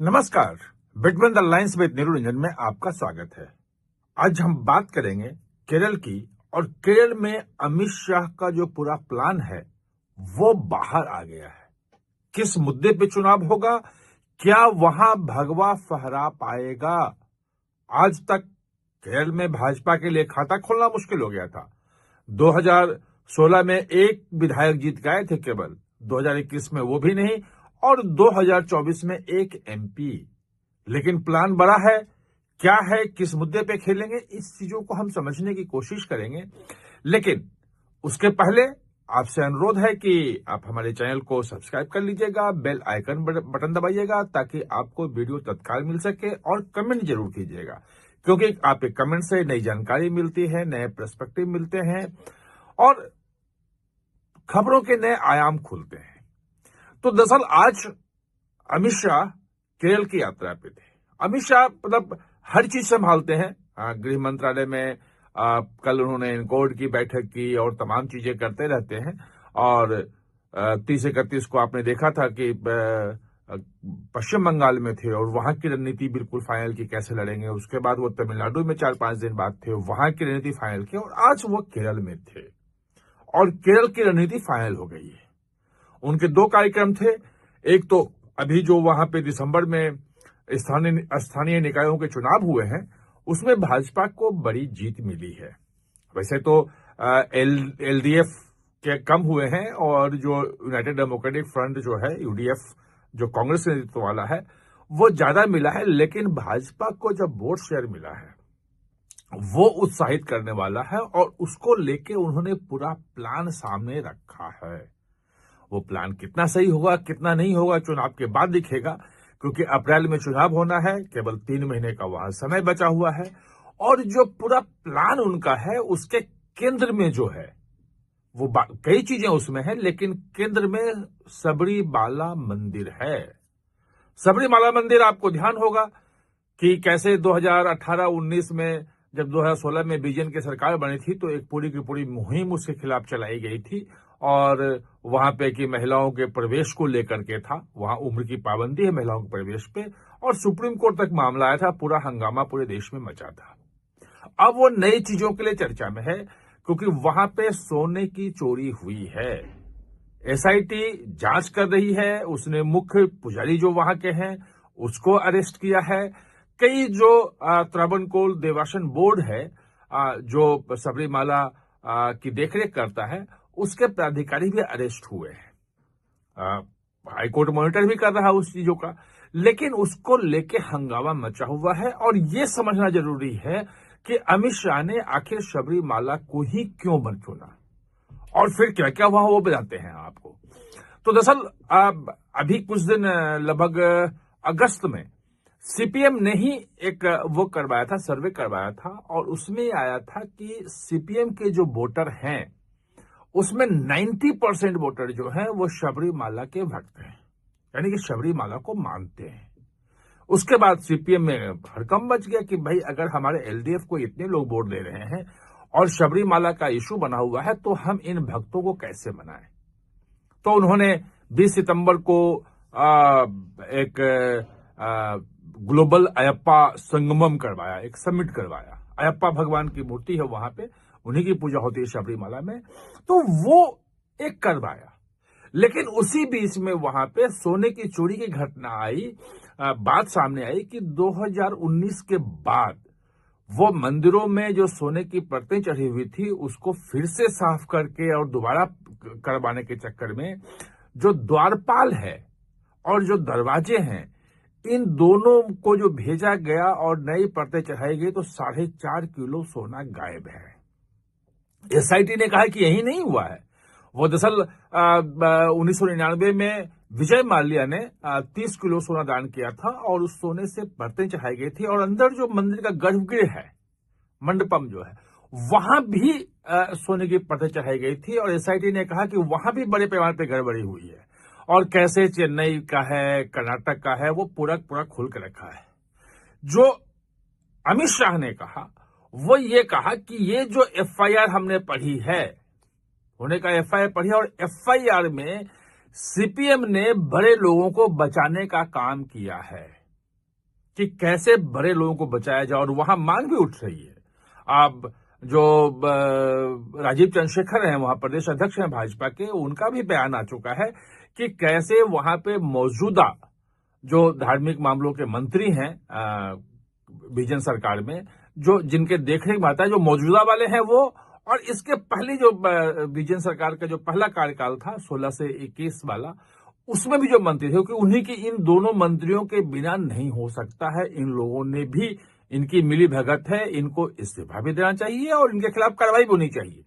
नमस्कार। Between the lines with निरुरंजन में आपका स्वागत है। आज हम बात करेंगे केरल की, और केरल में अमित शाह का जो पूरा प्लान है वो बाहर आ गया है। किस मुद्दे पे चुनाव होगा, क्या वहां भगवा फहरा पाएगा? आज तक केरल में भाजपा के लिए खाता खोलना मुश्किल हो गया था। 2016 में एक विधायक जीत गए थे केवल, 2021 में वो भी नहीं, और 2024 में एक एमपी। लेकिन प्लान बड़ा है। क्या है, किस मुद्दे पे खेलेंगे, इस चीजों को हम समझने की कोशिश करेंगे। लेकिन उसके पहले आपसे अनुरोध है कि आप हमारे चैनल को सब्सक्राइब कर लीजिएगा, बेल आइकन बटन दबाइएगा ताकि आपको वीडियो तत्काल मिल सके, और कमेंट जरूर कीजिएगा क्योंकि आपके कमेंट से नई जानकारी मिलती है, नए पर्सपेक्टिव मिलते हैं और खबरों के नए आयाम खुलते हैं। तो दरअसल आज अमित शाह केरल की यात्रा पे थे। अमित शाह मतलब हर चीज संभालते हैं। गृह मंत्रालय में कल उन्होंने इनकोड की बैठक की और तमाम चीजें करते रहते हैं। और 30-31 को आपने देखा था कि पश्चिम बंगाल में थे और वहां की रणनीति बिल्कुल फाइनल की, कैसे लड़ेंगे। उसके बाद वो तमिलनाडु में 4-5 दिन बाद थे, वहां की रणनीति फाइनल की, और आज वो केरल में थे और केरल की रणनीति फाइनल हो गई है। उनके दो कार्यक्रम थे। एक तो अभी जो वहां पे दिसंबर में स्थानीय निकायों के चुनाव हुए हैं, उसमें भाजपा को बड़ी जीत मिली है। वैसे तो एलडीएफ के कम हुए हैं, और जो यूनाइटेड डेमोक्रेटिक फ्रंट जो है, यूडीएफ, जो कांग्रेस नेतृत्व वाला है, वो ज्यादा मिला है। लेकिन भाजपा को जब वोट शेयर मिला है वो उत्साहित करने वाला है, और उसको लेके उन्होंने पूरा प्लान सामने रखा है। वो प्लान कितना सही होगा, कितना नहीं होगा, चुनाव के बाद दिखेगा, क्योंकि अप्रैल में चुनाव होना है। केवल 3 महीने का वहां समय बचा हुआ है। और जो पूरा प्लान उनका है, उसके केंद्र में जो है वो कई चीजें उसमें है, लेकिन केंद्र में सबरीमाला मंदिर है। सबरीमाला मंदिर, आपको ध्यान होगा कि कैसे 2018-19 में, जब 2016 में बीजेपी की सरकार बनी थी, तो एक पूरी की पूरी मुहिम उसके खिलाफ चलाई गई थी। और वहां पे कि महिलाओं के प्रवेश को लेकर के था, वहां उम्र की पाबंदी है महिलाओं के प्रवेश पे, और सुप्रीम कोर्ट तक मामला आया था। पूरा हंगामा पूरे देश में मचा था। अब वो नई चीजों के लिए चर्चा में है, क्योंकि वहां पे सोने की चोरी हुई है। एसआईटी जांच कर रही है। उसने मुख्य पुजारी जो वहां के हैं उसको अरेस्ट किया है। कई जो त्रावणकोर देवासन बोर्ड है, जो सबरीमाला की देखरेख करता है, उसके पदाधिकारी भी अरेस्ट हुए हैं। हाईकोर्ट मॉनिटर भी कर रहा है उस चीजों का। लेकिन उसको लेके हंगामा मचा हुआ है, और यह समझना जरूरी है कि अमित शाह ने आखिर सबरीमाला को ही क्यों चुना, और फिर क्या क्या हुआ वो बताते हैं आपको। तो दरअसल अभी कुछ दिन, लगभग अगस्त में, सीपीएम ने ही एक वो करवाया था, सर्वे करवाया था, और उसमें आया था कि सीपीएम के जो वोटर हैं उसमें 90% वोटर जो हैं वो सबरीमाला के भक्त हैं, यानी कि सबरीमाला को मानते हैं। उसके बाद सीपीएम में हड़कंप मच गया कि भाई, अगर हमारे एलडीएफ को इतने लोग वोट दे रहे हैं और सबरीमाला का इशू बना हुआ है, तो हम इन भक्तों को कैसे मनाएं। तो उन्होंने 20 सितंबर को एक ग्लोबल अयप्पा संगमम करवाया, एक समिट करवाया। अयप्पा भगवान की मूर्ति है वहां पे, उन्हीं की पूजा होती है सबरीमाला में, तो वो एक करवाया। लेकिन उसी बीच में वहां पे सोने की चोरी की घटना आई। बात सामने आई कि 2019 के बाद वो मंदिरों में जो सोने की परतें चढ़ी हुई थी उसको फिर से साफ करके और दोबारा करवाने के चक्कर में जो द्वारपाल है और जो दरवाजे हैं, इन दोनों को जो भेजा गया और नई परतें चढ़ाई गई, तो 4.5 किलो सोना गायब है। एसआईटी ने कहा कि यही नहीं हुआ है। वो दरअसल 1999 में विजय माल्या ने 30 किलो सोना दान किया था, और उस सोने से परतें चढ़ाई गई थी, और अंदर जो मंदिर का गर्भगृह है, मंडपम जो है, वहां भी सोने की परतें चढ़ाई गई थी। और एसआईटी ने कहा कि वहां भी बड़े पैमाने पर गड़बड़ी हुई है, और कैसे चेन्नई का है, कर्नाटक का है, वो पूरा खुल के रखा है। जो अमित शाह ने कहा वो ये कहा कि ये जो एफआईआर हमने पढ़ी है, होने का एफआईआर पढ़ी, और एफआईआर में सीपीएम ने बड़े लोगों को बचाने का काम किया है। कि कैसे बड़े लोगों को बचाया जाए, और वहां मांग भी उठ रही है। अब जो राजीव चंद्रशेखर हैं, वहां प्रदेश अध्यक्ष हैं भाजपा के, उनका भी बयान आ चुका है कि कैसे वहां पे मौजूदा जो धार्मिक मामलों के मंत्री हैं विजन सरकार में, जो जिनके देखरेख में आता है, जो मौजूदा वाले हैं वो, और इसके पहले जो विजन सरकार का जो पहला कार्यकाल था 16 से 21 वाला, उसमें भी जो मंत्री थे, क्योंकि उन्हीं की इन दोनों मंत्रियों के बिना नहीं हो सकता है। इन लोगों ने भी, इनकी मिली भगत है, इनको इस्तीफा भी देना चाहिए और इनके खिलाफ कार्रवाई भी होनी चाहिए।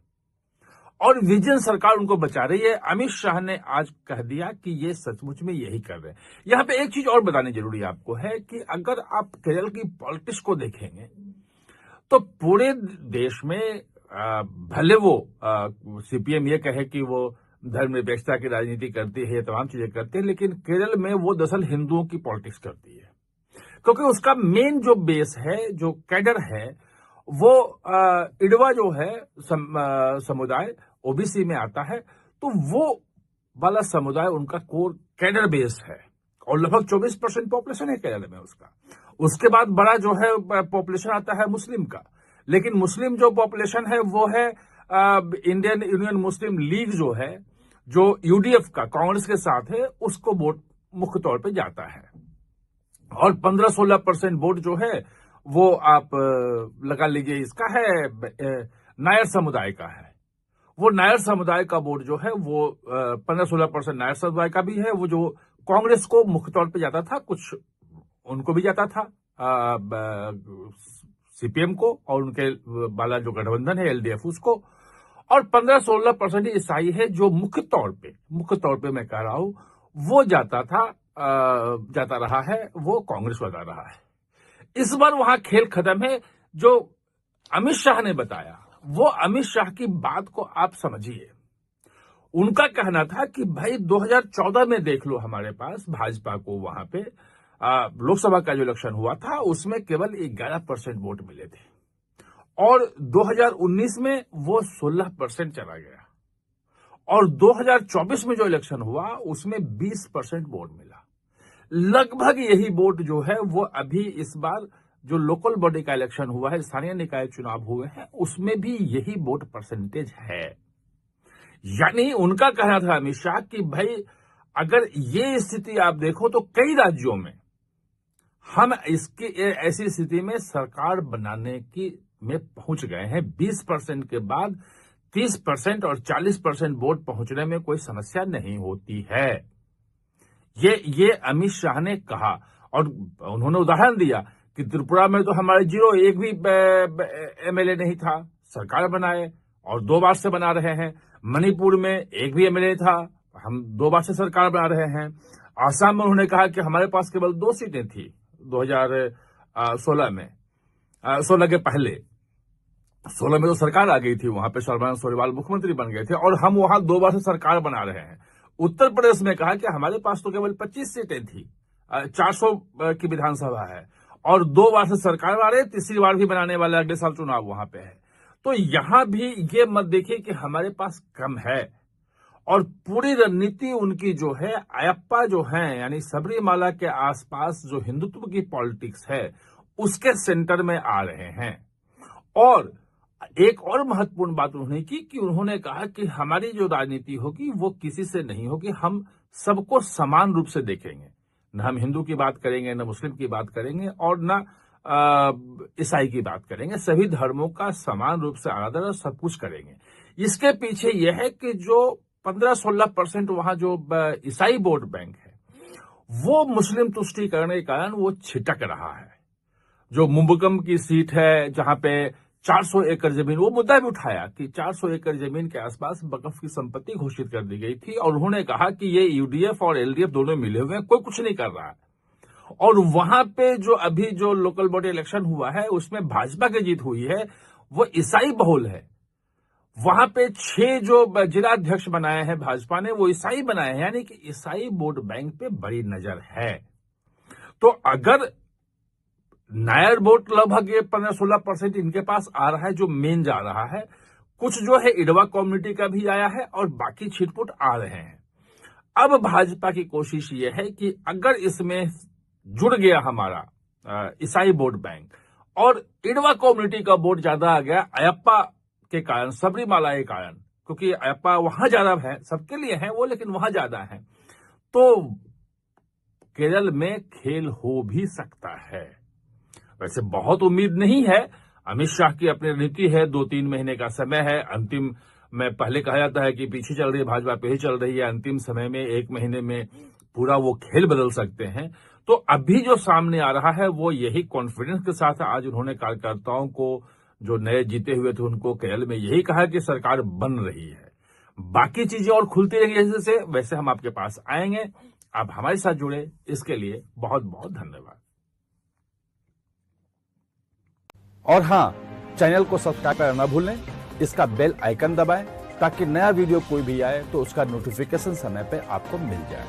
और विजन सरकार उनको बचा रही है। अमित शाह ने आज कह दिया कि ये सचमुच में यही कर रहे हैं। यहां पे एक चीज और बतानी जरूरी आपको है कि अगर आप केरल की पॉलिटिक्स को देखेंगे तो पूरे देश में भले वो सीपीएम ये कहे कि वो धर्मनिरपेक्षता की राजनीति करती है, ये तमाम चीजें करती है, लेकिन केरल में वो दरअसल हिंदुओं की पॉलिटिक्स करती है, क्योंकि उसका मेन जो बेस है, जो कैडर है, वो इडवा जो है समुदाय ओबीसी में आता है, तो वो वाला समुदाय उनका कोर कैडर बेस है, और लगभग 24% पॉपुलेशन है केरल में उसका। उसके बाद बड़ा जो है पॉपुलेशन आता है मुस्लिम का, लेकिन मुस्लिम जो पॉपुलेशन है वो है इंडियन यूनियन मुस्लिम लीग जो है, जो यूडीएफ का कांग्रेस के साथ है, उसको वोट मुख्य तौर पे जाता है। और 15-16% वोट जो है वो आप लगा लीजिए इसका है नायर समुदाय का है। वो नायर समुदाय का वोट जो है वो 15-16% नायर समुदाय का भी है, वो जो कांग्रेस को मुख्य तौर पे जाता था, कुछ उनको भी जाता था सीपीएम को, और उनके वाला जो गठबंधन है एलडीएफ उसको, और 15-16% ईसाई है जो मुख्य तौर पे मैं कह रहा हूं वो जाता रहा है, वो कांग्रेस को जाता रहा है। इस बार वहां खेल खत्म है। जो अमित शाह ने बताया, वो अमित शाह की बात को आप समझिए। उनका कहना था कि भाई 2014 में देख लो, हमारे पास भाजपा को वहां पे लोकसभा का जो इलेक्शन हुआ था उसमें केवल 11% वोट मिले थे, और 2019 में वो 16% चला गया, और 2024 में जो इलेक्शन हुआ उसमें 20% वोट मिला। लगभग यही वोट जो है वो अभी इस बार जो लोकल बॉडी का इलेक्शन हुआ है, स्थानीय निकाय चुनाव हुए हैं, उसमें भी यही वोट परसेंटेज है। यानी उनका कहना था अमित शाह कि भाई अगर ये स्थिति आप देखो तो कई राज्यों में हम इसकी ऐसी स्थिति में सरकार बनाने की में पहुंच गए हैं। 20% के बाद 30% और 40% वोट पहुंचने में कोई समस्या नहीं होती है। ये अमित शाह ने कहा, और उन्होंने उदाहरण दिया कि त्रिपुरा में तो हमारे एक भी एमएलए नहीं था, सरकार बनाए और 2 बार से बना रहे हैं। मणिपुर में एक भी एमएलए था, हम 2 बार से सरकार बना रहे हैं। आसाम में उन्होंने कहा कि हमारे पास केवल 2 सीटें थी 2016 में, 16 के पहले 16 में तो सरकार आ गई थी, वहां पे सर्बानंद सोनोवाल मुख्यमंत्री बन गए थे, और हम वहां 2 बार से सरकार बना रहे हैं। उत्तर प्रदेश में कहा कि हमारे पास तो केवल 25 सीटें थी, 400 की विधानसभा है, और 2 बार से सरकार आ रहे, तीसरी बार भी बनाने वाले अगले साल चुनाव वहां पे है। तो यहां भी ये मत देखिए कि हमारे पास कम है, और पूरी रणनीति उनकी जो है अयप्पा जो है, यानी सबरीमाला के आसपास जो हिंदुत्व की पॉलिटिक्स है उसके सेंटर में आ रहे हैं। और एक और महत्वपूर्ण बात उन्होंने की कि उन्होंने कहा कि हमारी जो राजनीति होगी वो किसी से नहीं होगी, हम सबको समान रूप से देखेंगे, न हम हिंदू की बात करेंगे, न मुस्लिम की बात करेंगे, और न ईसाई की बात करेंगे। सभी धर्मों का समान रूप से आदर और सब कुछ करेंगे। इसके पीछे यह है कि जो 15-16% वहां जो ईसाई वोट बैंक है वो मुस्लिम तुष्टीकरण के कारण वो छिटक रहा है। जो मुंबकम की सीट है जहां पे 400 एकड़ जमीन, वो मुद्दा भी उठाया कि 400 एकड़ जमीन के आसपास वक्फ की संपत्ति घोषित कर दी गई थी, और उन्होंने कहा कि ये यूडीएफ और एलडीएफ दोनों मिले हुए हैं, कोई कुछ नहीं कर रहा है। और वहां पे जो अभी जो लोकल बॉडी इलेक्शन हुआ है उसमें भाजपा की जीत हुई है, वो ईसाई बहुल है। वहां पे 6 जो जिलाध्यक्ष बनाए हैं भाजपा ने, वो ईसाई बनाए हैं, यानी कि ईसाई वोट बैंक पे बड़ी नजर है। तो अगर नायर वोट लगभग 15-16% इनके पास आ रहा है, जो मेन जा रहा है, कुछ जो है इडवा कम्युनिटी का भी आया है, और बाकी छिटपुट आ रहे हैं। अब भाजपा की कोशिश यह है कि अगर इसमें जुड़ गया हमारा ईसाई वोट बैंक, और इडवा कम्युनिटी का वोट ज्यादा आ गया अयप्पा के कारण, सबरीमाला के कारण, क्योंकि अयप्पा वहां ज्यादा है, सबके लिए है वो, लेकिन वहां ज्यादा है। तो केरल में खेल हो भी सकता है। वैसे बहुत उम्मीद नहीं है, अमित शाह की अपनी रणनीति है, 2-3 महीने का समय है। अंतिम में पहले कहा जाता है कि पीछे चल रही है भाजपा, पीछे चल रही है, अंतिम समय में 1 महीने में पूरा वो खेल बदल सकते हैं। तो अभी जो सामने आ रहा है वो यही कॉन्फिडेंस के साथ आज उन्होंने कार्यकर्ताओं को, जो नए जीते हुए थे उनको केरल में यही कहा कि सरकार बन रही है। बाकी चीजें और खुलती रहेंगी जैसे वैसे हम आपके पास आएंगे। आप हमारे साथ जुड़े, इसके लिए बहुत बहुत धन्यवाद। और हाँ, चैनल को सब्सक्राइब करना ना भूलें, इसका बेल आइकन दबाएं ताकि नया वीडियो कोई भी आए तो उसका नोटिफिकेशन समय पे आपको मिल जाए।